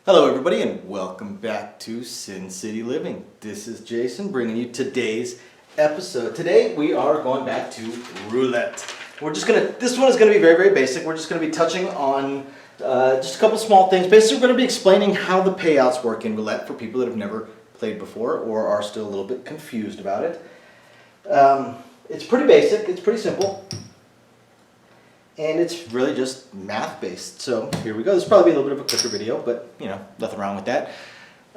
Hello everybody and welcome back to Sin City Living. This is Jason bringing you today's episode. Today we are going back to roulette. This one is gonna be very, very basic. We're just gonna be touching on just a couple small things. Basically, we're gonna be explaining how the payouts work in roulette for people that have never played before or are still a little bit confused about it. It's pretty basic, it's pretty simple. And it's really just math based. So here we go. This will probably be a little bit of a quicker video, but you know, nothing wrong with that.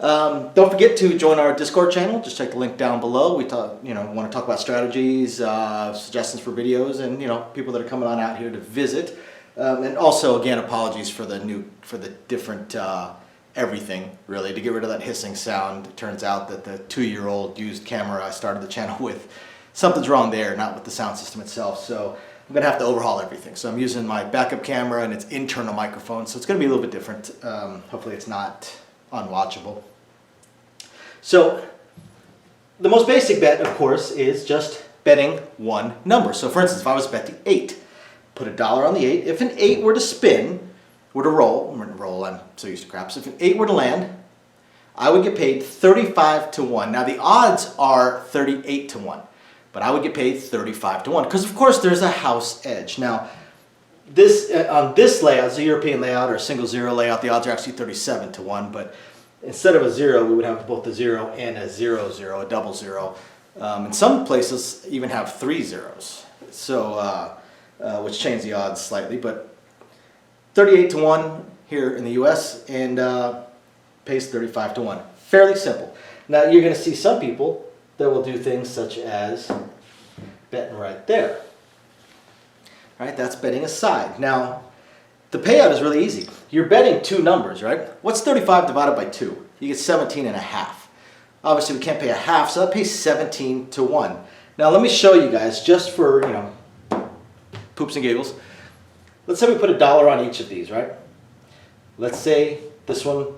Don't forget to join our Discord channel. Just check the link down below. We want to talk about strategies, suggestions for videos, and people that are coming on out here to visit. And also, again, apologies for the different everything. Really, to get rid of that hissing sound. It turns out that the 2-year-old used camera I started the channel with, something's wrong there, not with the sound system itself. So I'm going to have to overhaul everything. So I'm using my backup camera and its internal microphone, so it's going to be a little bit different. Hopefully it's not unwatchable. So the most basic bet, of course, is just betting one number. So for instance, if I was to bet the 8, put $1 on the 8. If an 8 were to roll, I'm so used to craps. If an 8 were to land, I would get paid 35 to 1. Now the odds are 38 to 1. But I would get paid 35 to 1 because, of course, there's a house edge. Now, on this layout, it's a European layout or a single zero layout, the odds are actually 37 to 1. But instead of a 0, we would have both a 0 and a 0-0, a double 0. And some places even have 3 zeros, so which change the odds slightly. But 38 to 1 here in the U.S. and pays 35 to 1. Fairly simple. Now, you're going to see some people that will do things such as betting right there. All right, that's betting a side. Now, the payout is really easy. You're betting 2 numbers, right? What's 35 divided by 2? You get 17 and a half. Obviously, we can't pay a half, so that pays 17 to 1. Now, let me show you guys, just for, poops and giggles. Let's say we put $1 on each of these, right? Let's say this one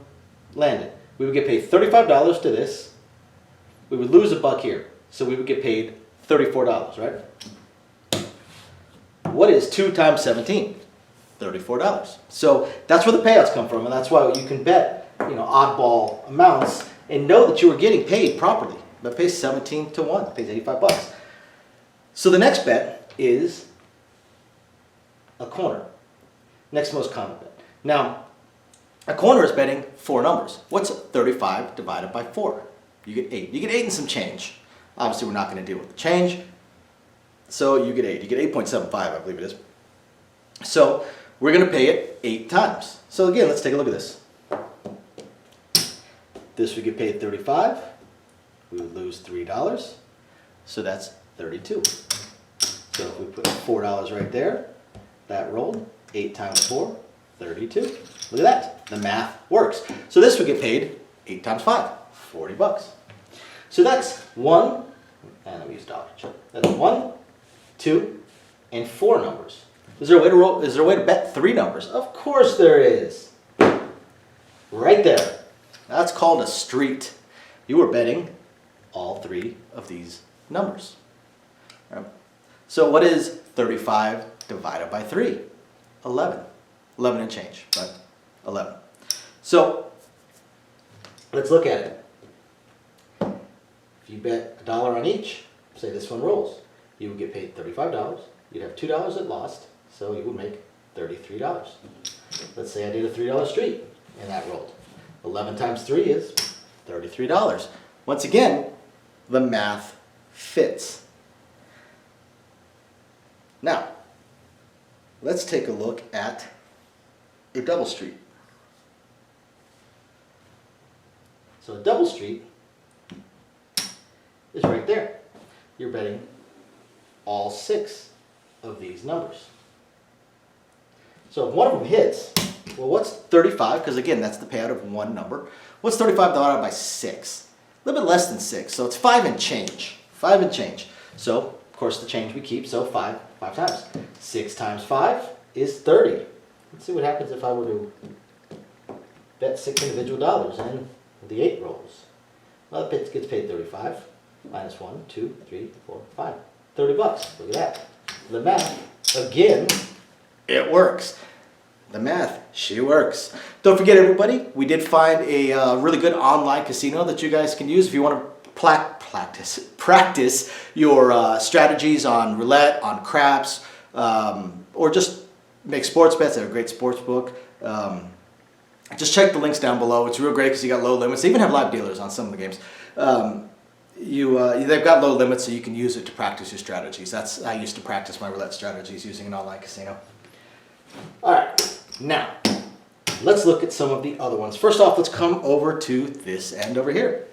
landed. We would get paid $35 to this. We would lose $1 here, so we would get paid $34, right? What is 2 times 17? $34. So that's where the payouts come from, and that's why you can bet, oddball amounts and know that you are getting paid properly. That pays 17 to 1. It pays 85 bucks. So the next bet is a corner. Next most common bet. Now, a corner is betting 4 numbers. What's 35 divided by 4? You get 8. You get 8 and some change. Obviously, we're not going to deal with the change. So you get 8. You get 8.75, I believe it is. So we're going to pay it 8 times. So again, let's take a look at this. This would get paid 35. We would lose $3. So that's 32. So if we put $4 right there, that rolled. 8 times 4, 32. Look at that. The math works. So this would get paid 8 times 5, 40 bucks. So that's 1, and let me use dollar. That's 1, 2, and 4 numbers. Is there a way to roll? Is there a way to bet 3 numbers? Of course there is. Right there. That's called a street. You are betting all 3 of these numbers. Right. So what is 35 divided by 3? 11. 11 and change, but 11. So let's look at it. If you bet $1 on each, say this one rolls, you would get paid $35. You'd have $2 that lost, so you would make $33. Let's say I did a $3 street, and that rolled. 11 times 3 is $33. Once again, the math fits. Now, let's take a look at a double street. So a double street is right there. You're betting all 6 of these numbers. So if one of them hits, well, what's 35? Because again, that's the payout of 1 number. What's 35 divided by 6? A little bit less than 6, so it's 5 and change. 5 and change. So, of course, the change we keep, so 5 times. 6 times 5 is 30. Let's see what happens if I were to bet 6 individual dollars and the 8 rolls. Well, it gets paid 35. Minus 1, 2, 3, 4, 5. 30 bucks. Look at that. The math, again, it works. The math, she works. Don't forget, everybody, we did find a really good online casino that you guys can use if you want to practice your strategies on roulette, on craps, or just make sports bets. They have a great sports book. Just check the links down below. It's real great because you got low limits. They even have live dealers on some of the games. They've got low limits, so you can use it to practice your strategies. I used to practice my roulette strategies using an online casino. All right, now let's look at some of the other ones. First off, let's come over to this end over here.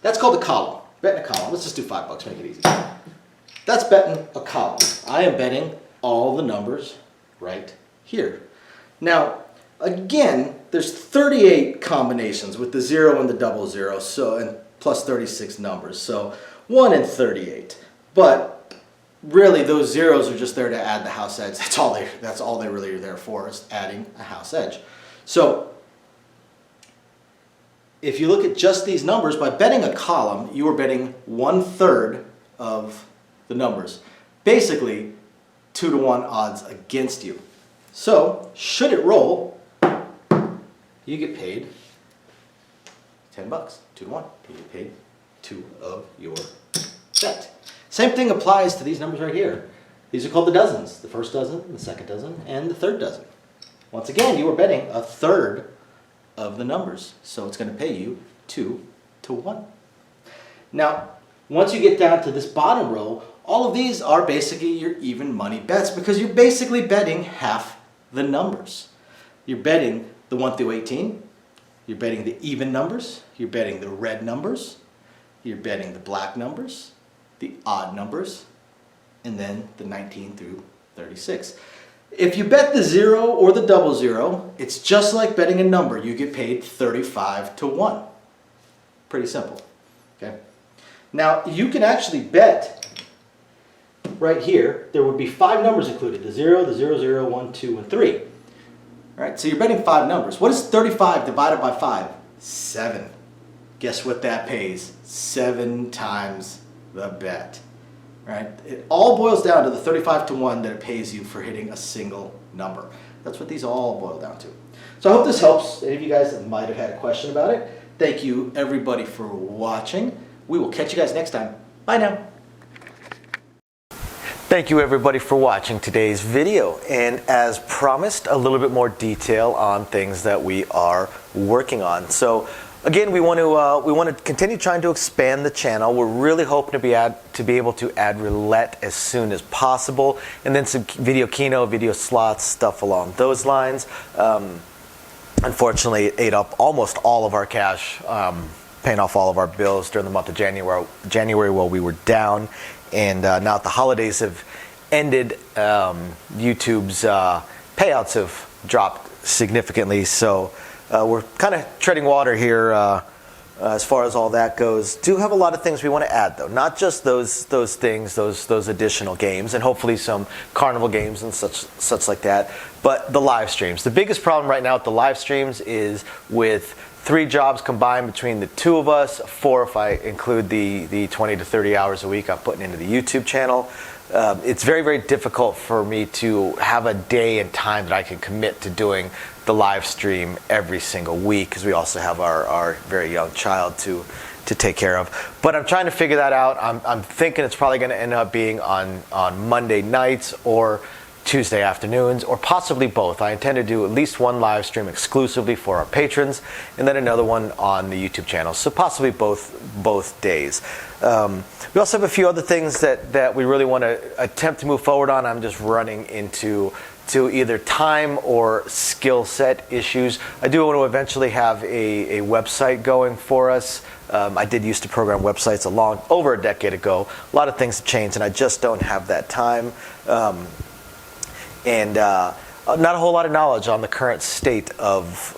That's called a column. Betting a column. Let's just do $5, make it easy. That's betting a column. I am betting all the numbers right here. Now, again, there's 38 combinations with the 0 and the 00, so, and plus 36 numbers, so 1 in 38. But really, those zeros are just there to add the house edge. That's all they really are there for, is adding a house edge. So if you look at just these numbers, by betting a column, you are betting 1/3 of the numbers. Basically, 2 to 1 odds against you. So, should it roll, you get paid $10, 2 to 1. You get paid 2 of your bet. Same thing applies to these numbers right here. These are called the dozens. The first dozen, the second dozen, and the third dozen. Once again, you are betting 1/3 of the numbers. So it's going to pay you 2 to 1. Now, once you get down to this bottom row, all of these are basically your even money bets because you're basically betting half the numbers. You're betting the 1 through 18. You're betting the even numbers. You're betting the red numbers. You're betting the black numbers, the odd numbers, and then the 19 through 36. If you bet the 0 or the 00, it's just like betting a number. You get paid 35 to 1. Pretty simple. Okay. Now, you can actually bet right here. There would be 5 numbers included, the 0, the 00, 1, 2, and 3. All right, so you're betting 5 numbers. What is 35 divided by 5? 7. Guess what that pays? 7 times the bet. Right? It all boils down to the 35 to 1 that it pays you for hitting a single number. That's what these all boil down to. So I hope this helps. Any of you guys that might have had a question about it, thank you everybody for watching. We will catch you guys next time. Bye now. Thank you everybody for watching today's video, and as promised, a little bit more detail on things that we are working on. So again, we want to continue trying to expand the channel. We're really hoping to be able to add roulette as soon as possible, and then some video keno, video slots, stuff along those lines. Unfortunately, it ate up almost all of our cash, paying off all of our bills during the month of January while we were down. And now that the holidays have ended, YouTube's payouts have dropped significantly. So we're kind of treading water here as far as all that goes. Do have a lot of things we want to add, though. Not just those things, those additional games, and hopefully some carnival games and such like that. But the live streams. The biggest problem right now with the live streams is with 3 jobs combined between the 2 of us, 4 if I include the 20 to 30 hours a week I'm putting into the YouTube channel. It's very, very difficult for me to have a day and time that I can commit to doing the live stream every single week, because we also have our very young child to take care of. But I'm trying to figure that out. I'm thinking it's probably going to end up being on Monday nights or Tuesday afternoons, or possibly both. I intend to do at least 1 live stream exclusively for our patrons, and then another one on the YouTube channel. So possibly both days. We also have a few other things that we really want to attempt to move forward on. I'm just running into either time or skill set issues. I do want to eventually have a website going for us. I did used to program websites over a decade ago. A lot of things have changed, and I just don't have that time. And not a whole lot of knowledge on the current state of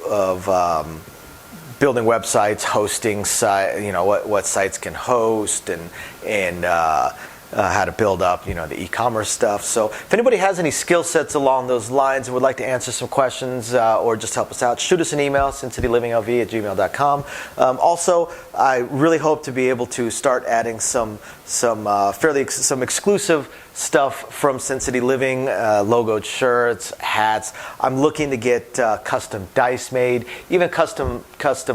building websites, hosting, what sites can host, and how to build up, the e-commerce stuff. So if anybody has any skill sets along those lines and would like to answer some questions or just help us out, shoot us an email, sincitylivingLV@gmail.com. Also, I really hope to be able to start adding some exclusive stuff from Sin City Living, logoed shirts, hats. I'm looking to get custom dice made, even custom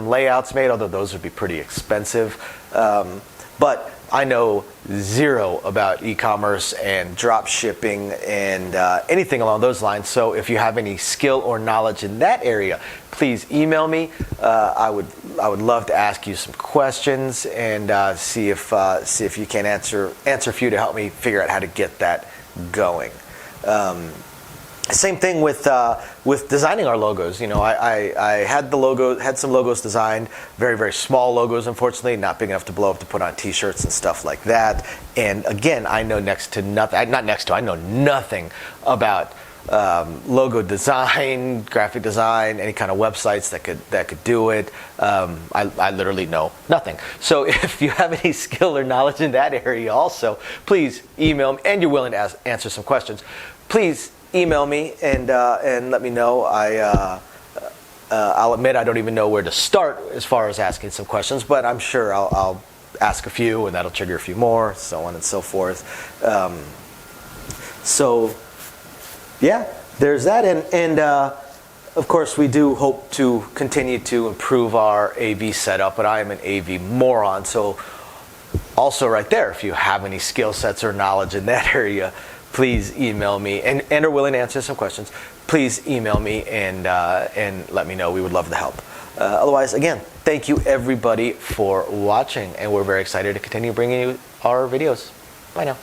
layouts made, although those would be pretty expensive. But I know zero about e-commerce and drop shipping and anything along those lines. So if you have any skill or knowledge in that area, please email me. I would love to ask you some questions and see if you can answer a few to help me figure out how to get that going. Same thing with designing our logos. I had some logos designed, very, very small logos, unfortunately, not big enough to blow up to put on t-shirts and stuff like that. And again, I know I know nothing about logo design, graphic design, any kind of websites that could do it. I literally know nothing. So if you have any skill or knowledge in that area also, please email me, and you're willing to answer some questions, please email me and let me know. I'll admit I don't even know where to start as far as asking some questions, but I'm sure I'll ask a few and that'll trigger a few more, so on and so forth. So yeah, there's that, and of course we do hope to continue to improve our AV setup, but I am an AV moron, so also right there, if you have any skill sets or knowledge in that area, please email me and are willing to answer some questions. Please email me and let me know. We would love to help. Otherwise, again, thank you everybody for watching, and we're very excited to continue bringing you our videos. Bye now.